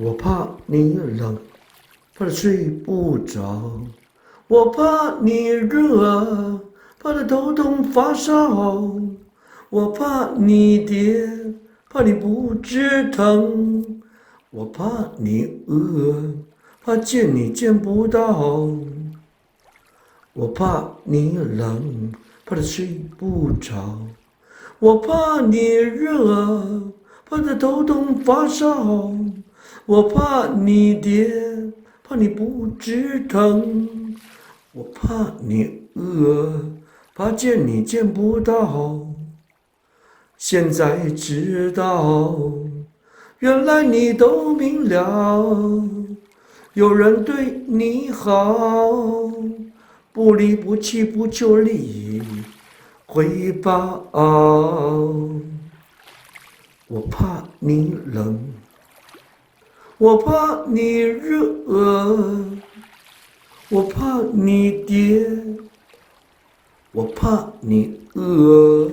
我怕你冷，怕得睡不着；我怕你热，怕得头痛发烧；我怕你跌，怕你不知疼；我怕你饿，怕见你见不到；我怕你冷，怕得睡不着；我怕你热，怕得头痛发烧；我怕你跌，怕你不知疼；我怕你饿，怕见你见不到。现在知道，原来你都明了，有人对你好，不离不弃不求利回报。我怕你冷，我怕你热，我怕你跌，我怕你饿。